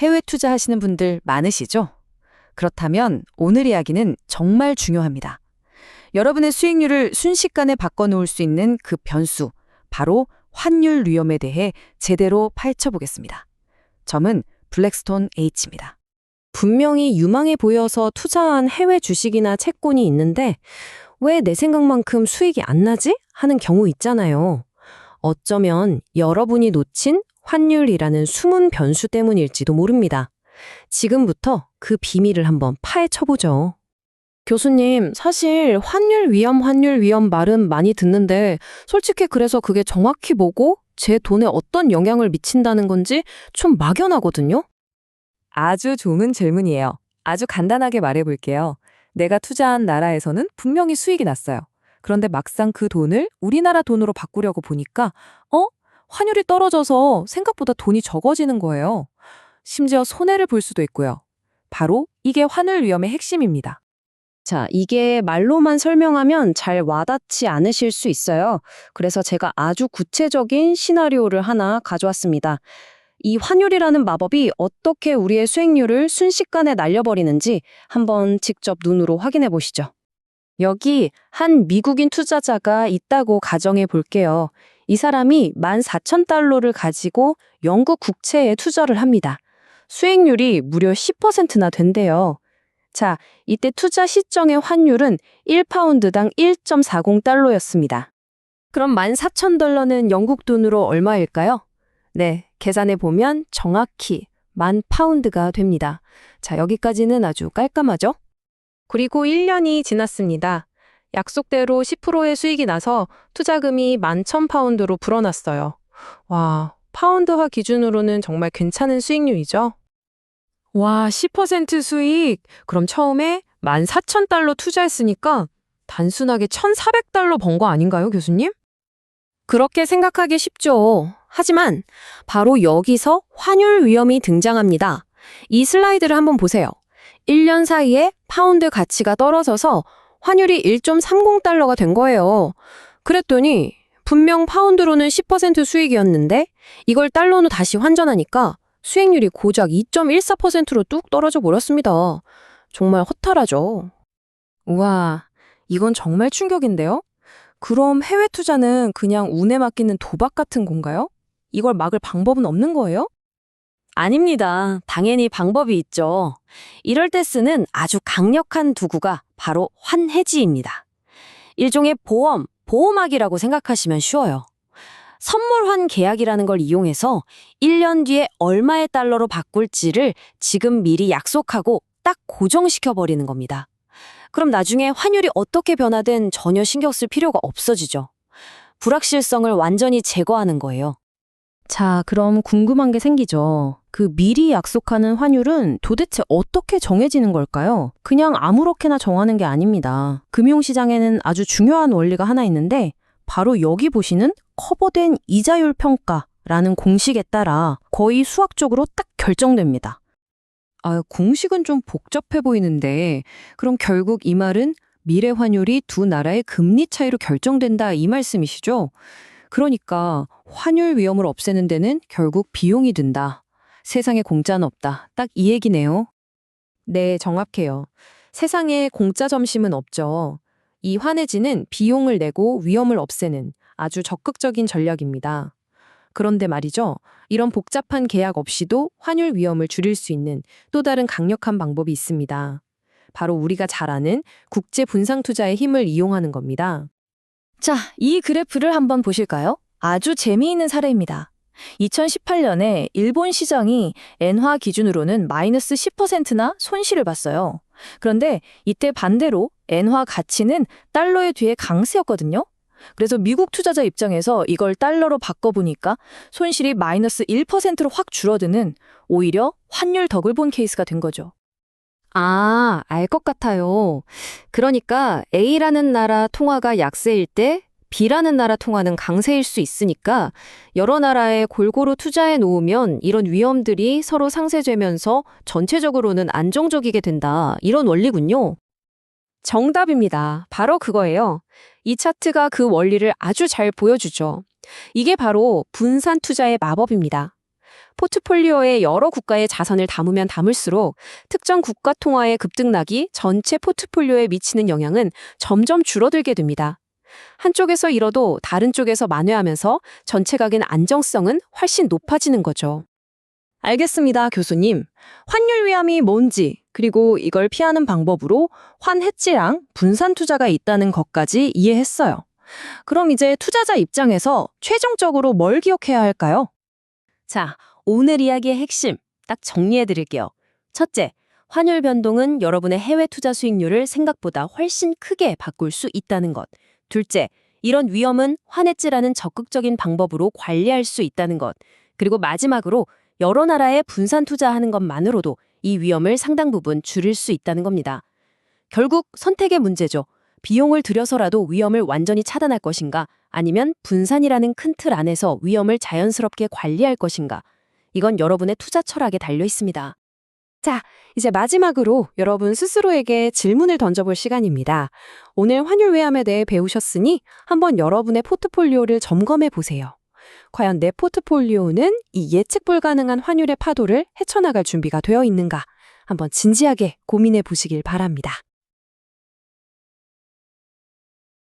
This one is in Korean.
해외 투자하시는 분들 많으시죠? 그렇다면 오늘 이야기는 정말 중요합니다. 여러분의 수익률을 순식간에 바꿔놓을 수 있는 그 변수, 바로 환율 위험에 대해 제대로 파헤쳐보겠습니다. 저는 블랙스톤 H입니다. 분명히 유망해 보여서 투자한 해외 주식이나 채권이 있는데 왜 내 생각만큼 수익이 안 나지? 하는 경우 있잖아요. 어쩌면 여러분이 놓친 환율이라는 숨은 변수 때문일지도 모릅니다. 지금부터 그 비밀을 한번 파헤쳐보죠. 교수님, 사실 환율 위험 말은 많이 듣는데 솔직히 그래서 그게 정확히 뭐고 제 돈에 어떤 영향을 미친다는 건지 좀 막연하거든요? 아주 좋은 질문이에요. 아주 간단하게 말해볼게요. 내가 투자한 나라에서는 분명히 수익이 났어요. 그런데 막상 그 돈을 우리나라 돈으로 바꾸려고 보니까 환율이 떨어져서 생각보다 돈이 적어지는 거예요. 심지어 손해를 볼 수도 있고요. 바로 이게 환율 위험의 핵심입니다. 자, 이게 말로만 설명하면 잘 와닿지 않으실 수 있어요. 그래서 제가 아주 구체적인 시나리오를 하나 가져왔습니다. 이 환율이라는 마법이 어떻게 우리의 수익률을 순식간에 날려버리는지 한번 직접 눈으로 확인해 보시죠. 여기 한 미국인 투자자가 있다고 가정해 볼게요. 이 사람이 14,000달러를 가지고 영국 국채에 투자를 합니다. 수익률이 무려 10%나 된대요. 자, 이때 투자 시점의 환율은 1파운드당 1.40달러였습니다. 그럼 14,000달러는 영국 돈으로 얼마일까요? 네, 계산해 보면 정확히 10,000파운드가 됩니다. 자, 여기까지는 아주 깔끔하죠? 그리고 1년이 지났습니다. 약속대로 10%의 수익이 나서 투자금이 11,000파운드로 불어났어요. 와, 파운드화 기준으로는 정말 괜찮은 수익률이죠? 와, 10% 수익! 그럼 처음에 14,000달러 투자했으니까 단순하게 1,400달러 번 거 아닌가요, 교수님? 그렇게 생각하기 쉽죠. 하지만 바로 여기서 환율 위험이 등장합니다. 이 슬라이드를 한번 보세요. 1년 사이에 파운드 가치가 떨어져서 환율이 1.30달러가 된 거예요. 그랬더니 분명 파운드로는 10% 수익이었는데 이걸 달러로 다시 환전하니까 수익률이 고작 2.14%로 뚝 떨어져 버렸습니다. 정말 허탈하죠. 우와, 이건 정말 충격인데요? 그럼 해외 투자는 그냥 운에 맡기는 도박 같은 건가요? 이걸 막을 방법은 없는 거예요? 아닙니다. 당연히 방법이 있죠. 이럴 때 쓰는 아주 강력한 도구가 바로 환헤지입니다. 일종의 보호막이라고 생각하시면 쉬워요. 선물환 계약이라는 걸 이용해서 1년 뒤에 얼마의 달러로 바꿀지를 지금 미리 약속하고 딱 고정시켜버리는 겁니다. 그럼 나중에 환율이 어떻게 변하든 전혀 신경 쓸 필요가 없어지죠. 불확실성을 완전히 제거하는 거예요. 자, 그럼 궁금한 게 생기죠. 그 미리 약속하는 환율은 도대체 어떻게 정해지는 걸까요? 그냥 아무렇게나 정하는 게 아닙니다. 금융시장에는 아주 중요한 원리가 하나 있는데 바로 여기 보시는 커버된 이자율 평가라는 공식에 따라 거의 수학적으로 딱 결정됩니다. 공식은 좀 복잡해 보이는데 그럼 결국 이 말은 미래 환율이 두 나라의 금리 차이로 결정된다 이 말씀이시죠? 그러니까 환율 위험을 없애는 데는 결국 비용이 든다. 세상에 공짜는 없다. 딱 이 얘기네요. 네, 정확해요. 세상에 공짜 점심은 없죠. 이 환해지는 비용을 내고 위험을 없애는 아주 적극적인 전략입니다. 그런데 말이죠. 이런 복잡한 계약 없이도 환율 위험을 줄일 수 있는 또 다른 강력한 방법이 있습니다. 바로 우리가 잘 아는 국제 분산 투자의 힘을 이용하는 겁니다. 자, 이 그래프를 한번 보실까요? 아주 재미있는 사례입니다. 2018년에 일본 시장이 엔화 기준으로는 마이너스 10%나 손실을 봤어요. 그런데 이때 반대로 엔화 가치는 달러의 뒤에 강세였거든요. 그래서 미국 투자자 입장에서 이걸 달러로 바꿔보니까 손실이 마이너스 1%로 확 줄어드는 오히려 환율 덕을 본 케이스가 된 거죠. 아, 알 것 같아요. 그러니까 A라는 나라 통화가 약세일 때 B라는 나라 통화는 강세일 수 있으니까 여러 나라에 골고루 투자해 놓으면 이런 위험들이 서로 상쇄되면서 전체적으로는 안정적이게 된다. 이런 원리군요. 정답입니다. 바로 그거예요. 이 차트가 그 원리를 아주 잘 보여주죠. 이게 바로 분산 투자의 마법입니다. 포트폴리오에 여러 국가의 자산을 담으면 담을수록 특정 국가 통화의 급등락이 전체 포트폴리오에 미치는 영향은 점점 줄어들게 됩니다. 한쪽에서 잃어도 다른 쪽에서 만회하면서 전체 가계의 안정성은 훨씬 높아지는 거죠. 알겠습니다, 교수님. 환율 위험이 뭔지, 그리고 이걸 피하는 방법으로 환해지랑 분산 투자가 있다는 것까지 이해했어요. 그럼 이제 투자자 입장에서 최종적으로 뭘 기억해야 할까요? 자, 오늘 이야기의 핵심 딱 정리해 드릴게요. 첫째, 환율 변동은 여러분의 해외 투자 수익률을 생각보다 훨씬 크게 바꿀 수 있다는 것. 둘째, 이런 위험은 환해지라는 적극적인 방법으로 관리할 수 있다는 것. 그리고 마지막으로 여러 나라에 분산 투자하는 것만으로도 이 위험을 상당 부분 줄일 수 있다는 겁니다. 결국 선택의 문제죠. 비용을 들여서라도 위험을 완전히 차단할 것인가, 아니면 분산이라는 큰 틀 안에서 위험을 자연스럽게 관리할 것인가. 이건 여러분의 투자 철학에 달려 있습니다. 자, 이제 마지막으로 여러분 스스로에게 질문을 던져볼 시간입니다. 오늘 환율 외환에 대해 배우셨으니 한번 여러분의 포트폴리오를 점검해 보세요. 과연 내 포트폴리오는 이 예측 불가능한 환율의 파도를 헤쳐나갈 준비가 되어 있는가? 한번 진지하게 고민해 보시길 바랍니다.